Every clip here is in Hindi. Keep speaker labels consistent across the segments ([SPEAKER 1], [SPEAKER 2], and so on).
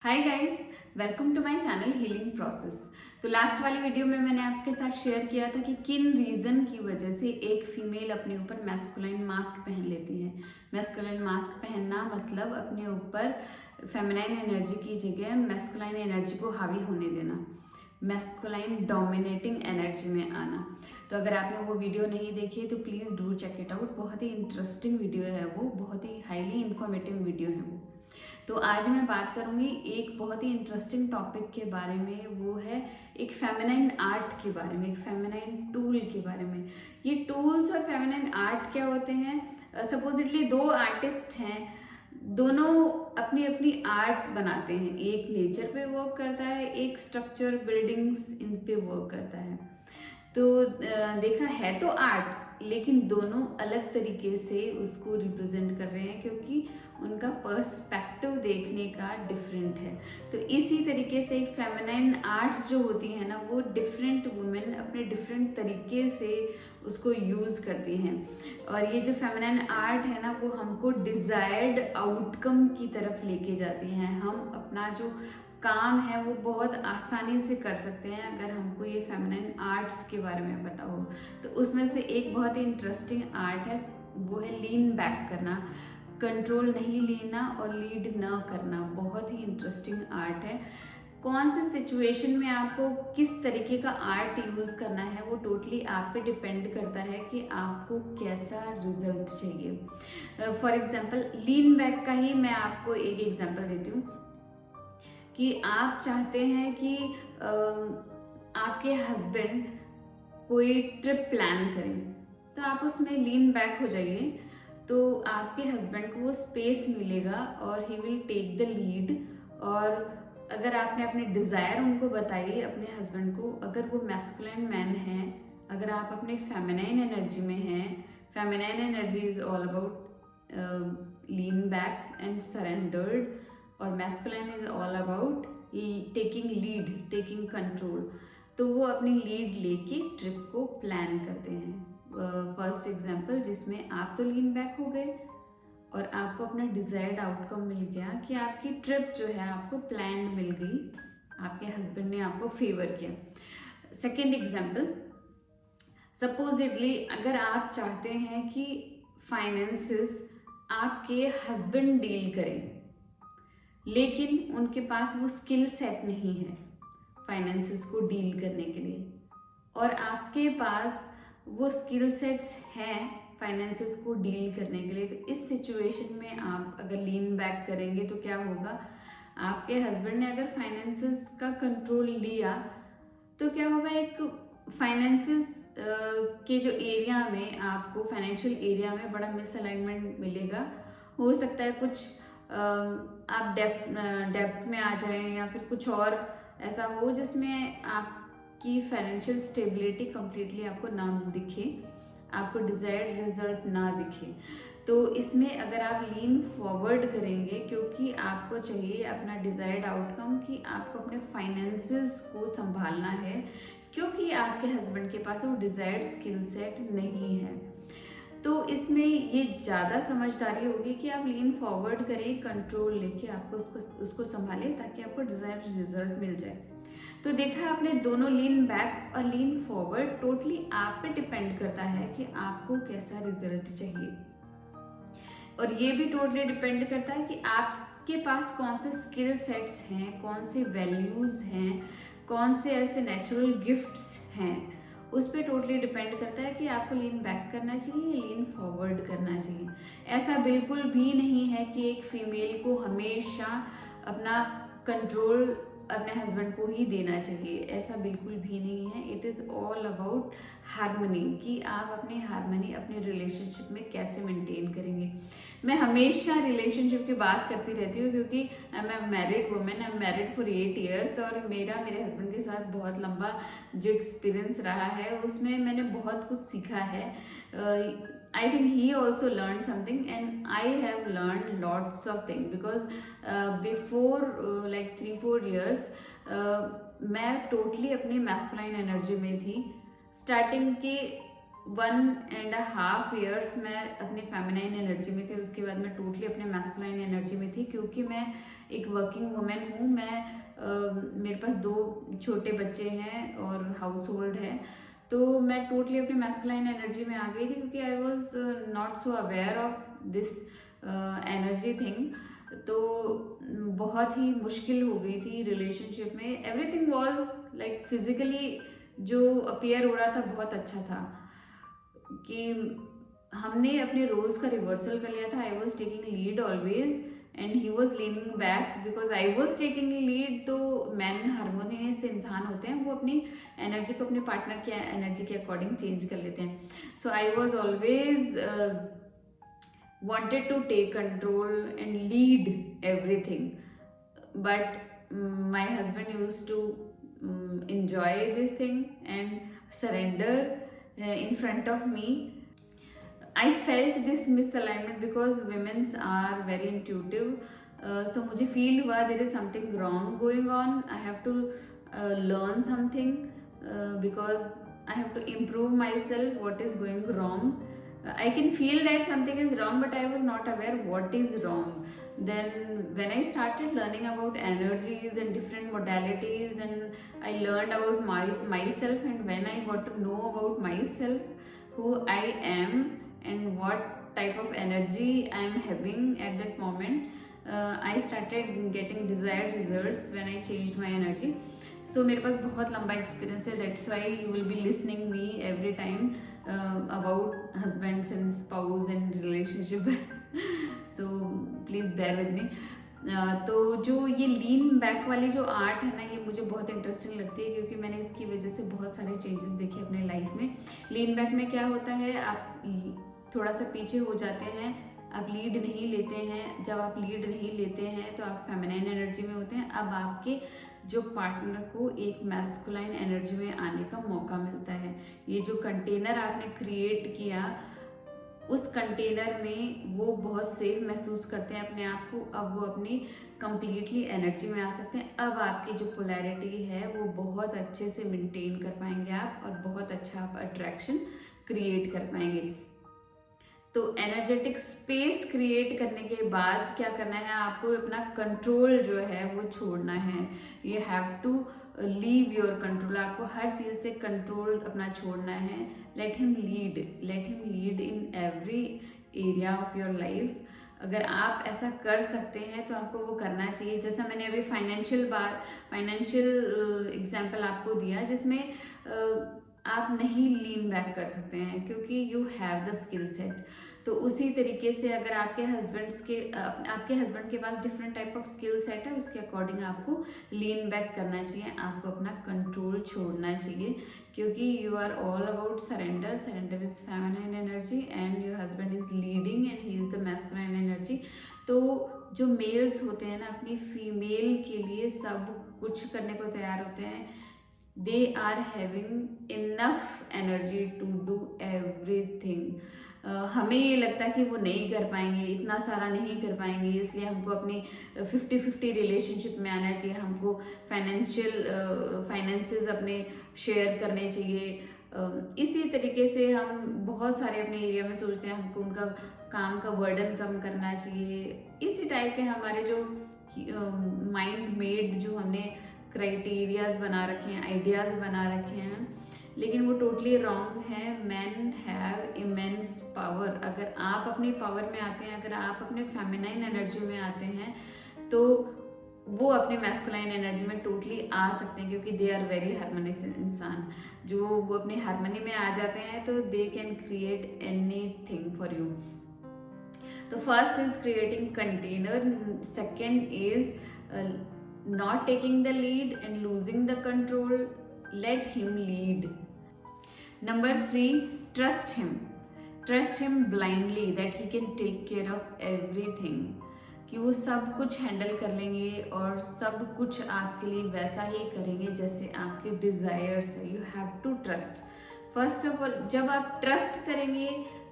[SPEAKER 1] Hi guys, welcome to my channel healing process. तो लास्ट वाली वीडियो में मैंने आपके साथ शेयर किया था कि किन रीज़न की वजह से एक फीमेल अपने ऊपर मैस्कुलाइन मास्क पहन लेती है। मैस्कुलाइन मास्क पहनना मतलब अपने ऊपर फेमिनाइन एनर्जी की जगह मैस्कुलाइन एनर्जी को हावी होने देना, मैस्कुलाइन डोमिनेटिंग एनर्जी में आना। तो अगर आपने वो वीडियो नहीं देखी है तो please do check it out. बहुत ही इंटरेस्टिंग वीडियो है वो, बहुत ही हाईली इंफॉर्मेटिव वीडियो है वो। तो आज मैं बात करूंगी एक बहुत ही इंटरेस्टिंग टॉपिक के बारे में, वो है एक फेमिनाइन आर्ट के बारे में, एक फेमिनाइन टूल के बारे में। ये टूल्स और फेमिनाइन आर्ट क्या होते हैं? सपोजिटली दो आर्टिस्ट हैं, दोनों अपनी अपनी आर्ट बनाते हैं। एक नेचर पे वर्क करता है, एक स्ट्रक्चर बिल्डिंग्स इन पे वर्क करता है। तो देखा है तो आर्ट, लेकिन दोनों अलग तरीके से उसको रिप्रेजेंट कर रहे हैं क्योंकि उनका पर्सपेक्टिव देखने का डिफरेंट है। तो इसी तरीके से एक फेमिनाइन आर्ट्स जो होती है ना, वो डिफरेंट वुमेन अपने डिफरेंट तरीके से उसको यूज़ करती हैं। और ये जो फेमिनाइन आर्ट है ना, वो हमको डिज़ायर्ड आउटकम की तरफ लेके जाती हैं। हम अपना जो काम है वो बहुत आसानी से कर सकते हैं अगर हमको ये फेमिनाइन आर्ट्स के बारे में पता हो। तो उसमें से एक बहुत ही इंटरेस्टिंग आर्ट है, वो है लीन बैक करना, कंट्रोल नहीं लेना और लीड न करना। बहुत ही इंटरेस्टिंग आर्ट है। कौन से सिचुएशन में आपको किस तरीके का आर्ट यूज़ करना है वो टोटली आप पे डिपेंड करता है कि आपको कैसा रिजल्ट चाहिए। फॉर एग्जांपल लीन बैक का ही मैं आपको एक एग्जांपल देती हूँ कि आप चाहते हैं कि आपके हस्बैंड कोई ट्रिप प्लान करें, तो आप उसमें लीन बैक हो जाइए, तो आपके हस्बैंड को वो स्पेस मिलेगा और he will take the lead. और अगर आपने अपने डिज़ायर उनको बताइए अपने हस्बैंड को, अगर वो मैस्कुलिन मैन है, अगर आप अपने फेमिनाइन एनर्जी में हैं, feminine energy is all about lean back and surrendered, और masculine is all about taking lead, taking control. तो वो अपनी लीड लेके ट्रिप को प्लान करते हैं। फर्स्ट एग्जांपल जिसमें आप तो लीन बैक हो गए और आपको अपना डिजायर्ड आउटकम मिल गया कि आपकी ट्रिप जो है आपको प्लान मिल गई, आपके हस्बैंड ने आपको फेवर किया। सेकेंड एग्जांपल, सपोजिटली अगर आप चाहते हैं कि फाइनेंसेस आपके हस्बैंड डील करें, लेकिन उनके पास वो स्किल सेट नहीं है फाइनेंसेस को डील करने के लिए, और आपके पास वो स्किल सेट्स हैं फाइनेंसेस को डील करने के लिए, तो इस सिचुएशन में आप अगर लीन बैक करेंगे तो क्या होगा? आपके हस्बैंड ने अगर फाइनेंसेस का कंट्रोल लिया तो क्या होगा, एक फाइनेंसेस के जो एरिया में आपको फाइनेंशियल एरिया में बड़ा मिसअलाइनमेंट मिलेगा। हो सकता है कुछ आप डेप्ट में आ जाएं, या फिर कुछ और ऐसा हो जिसमें आपकी फाइनेंशियल स्टेबिलिटी कंप्लीटली आपको ना दिखे, आपको डिजायर्ड रिजल्ट ना दिखे। तो इसमें अगर आप लीन फॉरवर्ड करेंगे, क्योंकि आपको चाहिए अपना डिजायर्ड आउटकम कि आपको अपने फाइनेंसेस को संभालना है, क्योंकि आपके हस्बैंड के पास वो डिजायर्ड स्किल सेट नहीं है। तो इसमें ये ज़्यादा समझदारी होगी कि आप लीन फॉरवर्ड करें, कंट्रोल लेके आपको उसको संभालें ताकि आपको डिजायर्ड रिजल्ट मिल जाए। तो देखा आपने, दोनों लीन बैक और लीन फॉरवर्ड टोटली आप पे डिपेंड करता है कि आपको कैसा रिजल्ट चाहिए। और ये भी टोटली डिपेंड करता है कि आपके पास कौन से स्किल सेट्स हैं, कौन से वैल्यूज़ हैं, कौन से ऐसे नेचुरल गिफ्ट्स हैं। उस पर टोटली डिपेंड करता है कि आपको लीन बैक करना चाहिए या लीन फॉरवर्ड करना चाहिए। ऐसा बिल्कुल भी नहीं है कि एक फीमेल को हमेशा अपना कंट्रोल अपने हस्बैंड को ही देना चाहिए, ऐसा बिल्कुल भी नहीं है। It is all about harmony, कि आप अपनी हारमनी अपने रिलेशनशिप में कैसे मेंटेन करेंगे। मैं हमेशा रिलेशनशिप की बात करती रहती हूँ क्योंकि I am married women, I am married for 8 years, और मेरा मेरे हस्बैंड के साथ बहुत लंबा जो एक्सपीरियंस रहा है उसमें मैंने बहुत कुछ सीखा है। I think he also learn something and I have learn lots of thing, because before like 3-4 years मैं टोटली अपनी मैस्कुलाइन एनर्जी में थी। स्टार्टिंग के 1.5 years मैं अपनी फेमिनाइन एनर्जी में थी, उसके बाद मैं टोटली अपने मैस्कुलाइन एनर्जी में थी, क्योंकि मैं एक वर्किंग वुमेन हूँ। मेरे पास 2 छोटे बच्चे हैं और हाउस होल्ड है, तो मैं टोटली अपनी मैस्कुलाइन एनर्जी में आ गई थी, क्योंकि I was not so aware of this energy thing. तो बहुत ही मुश्किल हो गई थी रिलेशनशिप में। एवरीथिंग वॉज लाइक फिजिकली जो अपियर हो रहा था बहुत अच्छा था, कि हमने अपने रोल्स का रिवर्सल कर लिया था। I was taking lead always and he was leaning back because I was taking lead. तो मैन हारमोनियस इंसान होते हैं, वो अपनी एनर्जी को अपने पार्टनर की एनर्जी के अकॉर्डिंग चेंज कर लेते हैं। So I was always wanted to take control and lead everything, but my husband used to enjoy this thing and surrender in front of me. I felt this misalignment because women's are very intuitive. So मुझे feel हुआ there is something wrong going on. I have to learn something because I have to improve myself. What is going wrong? I can feel that something is wrong, but I was not aware what is wrong. Then when I started learning about energies and different modalities, then I learned about myself, and when I got to know about myself, who I am and what type of energy I am having at that moment, I started getting desired results when I changed my energy. So मेरे पास बहुत लंबा एक्सपीरियंस है, that's why you will be listening me every time about husbands and spouse and relationship. So please bear with me. तो जो ये लीन बैक वाली जो आर्ट है ना, ये मुझे बहुत इंटरेस्टिंग लगती है, क्योंकि मैंने इसकी वजह से बहुत सारे चेंजेस देखे अपने लाइफ में। लीन बैक में क्या होता है, आप थोड़ा सा पीछे हो जाते हैं, आप लीड नहीं लेते हैं। जब आप लीड नहीं लेते हैं तो आप फेमिनाइन एनर्जी में होते हैं। अब आपके जो पार्टनर को एक मैस्कुलाइन एनर्जी में आने का मौका मिलता है। ये जो कंटेनर आपने क्रिएट किया, उस कंटेनर में वो बहुत सेफ महसूस करते हैं अपने आप को। अब वो अपनी कंप्लीटली एनर्जी में आ सकते हैं। अब आपकी जो पोलैरिटी है वो बहुत अच्छे से मेंटेन कर पाएंगे आप, और बहुत अच्छा आप अट्रैक्शन क्रिएट कर पाएंगे। तो एनर्जेटिक स्पेस क्रिएट करने के बाद क्या करना है, आपको अपना कंट्रोल जो है वो छोड़ना है। You have to leave your control. आपको हर चीज़ से कंट्रोल अपना छोड़ना है। Let him lead in every area of your life. अगर आप ऐसा कर सकते हैं तो आपको वो करना चाहिए। जैसा मैंने अभी फाइनेंशियल एग्जाम्पल आपको दिया, जिसमें आप नहीं लीन बैक कर सकते हैं क्योंकि you have the skill set. तो उसी तरीके से अगर आपके हस्बैंड के पास different type of skill set है, उसके अकॉर्डिंग आपको लीन बैक करना चाहिए। आपको अपना कंट्रोल छोड़ना चाहिए, क्योंकि you are all about surrender. Surrender is feminine energy and your husband is leading and he is the masculine energy. तो जो मेल्स होते हैं ना, अपनी फीमेल के लिए सब कुछ करने को तैयार होते हैं। they are having enough energy to do everything। हमें ये लगता है कि वो नहीं कर पाएंगे, इतना सारा नहीं कर पाएंगे, इसलिए हमको अपनी 50-50 रिलेशनशिप में आना चाहिए। हमको फाइनेंसेस अपने शेयर करने चाहिए। इसी तरीके से हम बहुत सारे अपने एरिया में सोचते हैं, हमको उनका काम का बर्डन कम करना चाहिए। इसी टाइप के हमारे जो माइंड मेड जो हमने क्राइटेरियाज बना रखे हैं, आइडियाज़ बना रखे हैं, लेकिन वो टोटली रॉन्ग है। Man have immense power. अगर आप अपनी पावर में आते हैं, अगर आप अपने फेमिनाइन एनर्जी में आते हैं, तो वो अपने मैस्कुलाइन एनर्जी में टोटली आ सकते हैं, क्योंकि दे आर वेरी हार्मोनियस इंसान। जो वो अपने हार्मनी में आ जाते हैं तो they can create anything for you. तो first is creating container, second is not taking the lead and losing the control. Let him lead. Number 3, trust him blindly that he can take care of everything, कि वो सब कुछ हैंडल कर लेंगे और सब कुछ आपके लिए वैसा ही करेंगे जैसे आपके डिजायर्स है। You have to trust. First of all, जब आप ट्रस्ट करेंगे,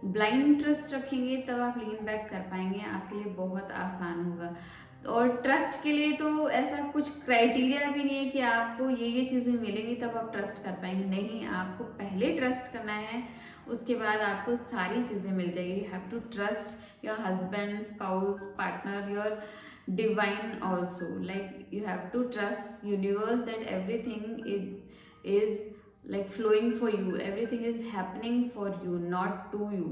[SPEAKER 1] ब्लाइंड ट्रस्ट रखेंगे, तब आप लीन बैक कर पाएंगे। आपके लिए बहुत आसान होगा। और ट्रस्ट के लिए तो ऐसा कुछ क्राइटेरिया भी नहीं है कि आपको ये चीज़ें मिलेंगी तब आप ट्रस्ट कर पाएंगे। नहीं, आपको पहले ट्रस्ट करना है, उसके बाद आपको सारी चीज़ें मिल जाएगी। You have to trust your husband, spouse, partner, your divine also. Like you have to trust universe that everything is like flowing for you, everything is happening for you, not to you.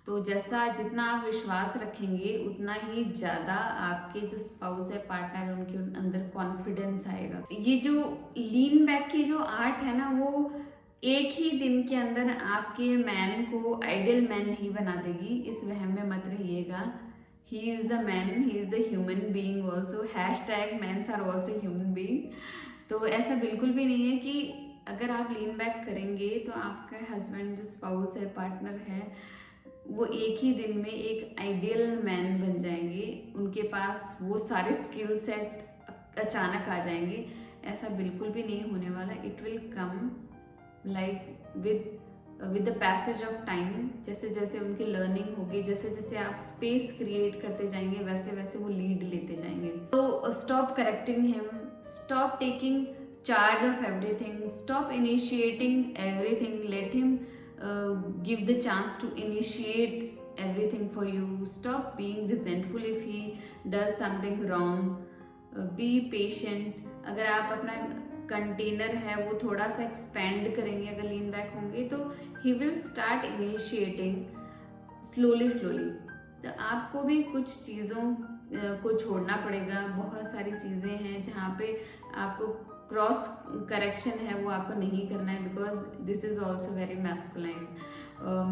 [SPEAKER 1] तो जैसा जितना आप विश्वास रखेंगे उतना ही ज़्यादा आपके जो स्पाउस है, पार्टनर, उनके अंदर कॉन्फिडेंस आएगा। ये जो लीन बैक की जो आर्ट है ना, वो एक ही दिन के अंदर आपके मैन को आइडियल मैन नहीं बना देगी, इस वहम में मत रहिएगा। He is the man, he is the human being also, hashtag mens are also human being. तो ऐसा बिल्कुल भी नहीं है कि अगर आप लीन बैक करेंगे तो आपका हस्बैंड जो स्पाउस है, पार्टनर है, वो एक ही दिन में एक आइडियल मैन बन जाएंगे, उनके पास वो सारे स्किल सेट अचानक आ जाएंगे। ऐसा बिल्कुल भी नहीं होने वाला। It will come like with the passage of time. जैसे जैसे उनकी लर्निंग होगी, जैसे जैसे आप स्पेस क्रिएट करते जाएंगे, वैसे वैसे वो लीड लेते जाएंगे। तो stop correcting him, stop taking charge of everything, stop initiating everything, let him give the chance to initiate everything for you. Stop being resentful if he does something wrong. Be patient. अगर आप अपना कंटेनर है वो थोड़ा सा एक्सपेंड करेंगे, अगर लीन बैक होंगे, तो he will start initiating slowly slowly. तो आपको भी कुछ चीज़ों को छोड़ना पड़ेगा। बहुत सारी चीज़ें हैं जहाँ पे आपको क्रॉस करेक्शन है वो आपको नहीं करना है, because this is also very masculine.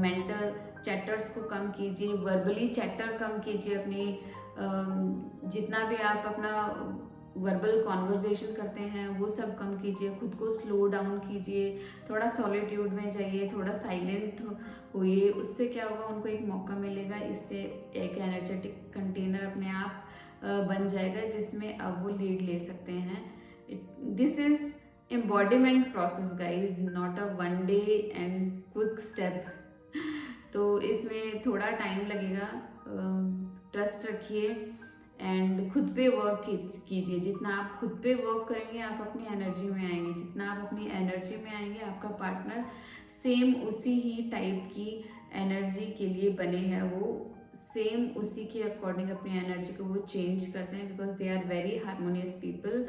[SPEAKER 1] Mental chatters को कम कीजिए, वर्बली चैटर कम कीजिए, अपनी जितना भी आप अपना वर्बल कॉन्वर्जेशन करते हैं वो सब कम कीजिए, खुद को स्लो डाउन कीजिए, थोड़ा सॉलिट्यूड में जाइए, थोड़ा साइलेंट होइए। उससे क्या होगा, उनको एक मौका मिलेगा, इससे एक एनर्जेटिक कंटेनर अपने आप बन जाएगा जिसमें अब वो लीड ले सकते हैं। This is embodiment process guys, not a one day and quick step. तो इसमें थोड़ा टाइम लगेगा। ट्रस्ट रखिए एंड खुद पे वर्क कीजिए। जितना आप खुद पे वर्क करेंगे आप अपनी एनर्जी में आएंगे, जितना आप अपनी एनर्जी में आएंगे आपका पार्टनर सेम उसी ही टाइप की एनर्जी के लिए बने हैं, वो सेम उसी के अकॉर्डिंग अपनी एनर्जी को वो चेंज करते हैं, because they are very harmonious people.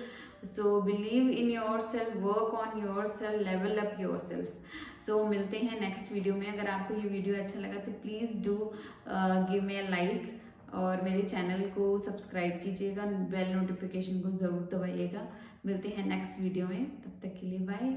[SPEAKER 1] So believe in yourself, work on yourself, level up yourself. So मिलते हैं नेक्स्ट वीडियो में। अगर आपको ये वीडियो अच्छा लगा तो please do give me a like और मेरे चैनल को सब्सक्राइब कीजिएगा, बेल नोटिफिकेशन को ज़रूर दबाइएगा। मिलते हैं नेक्स्ट वीडियो में, तब तक के लिए बाय।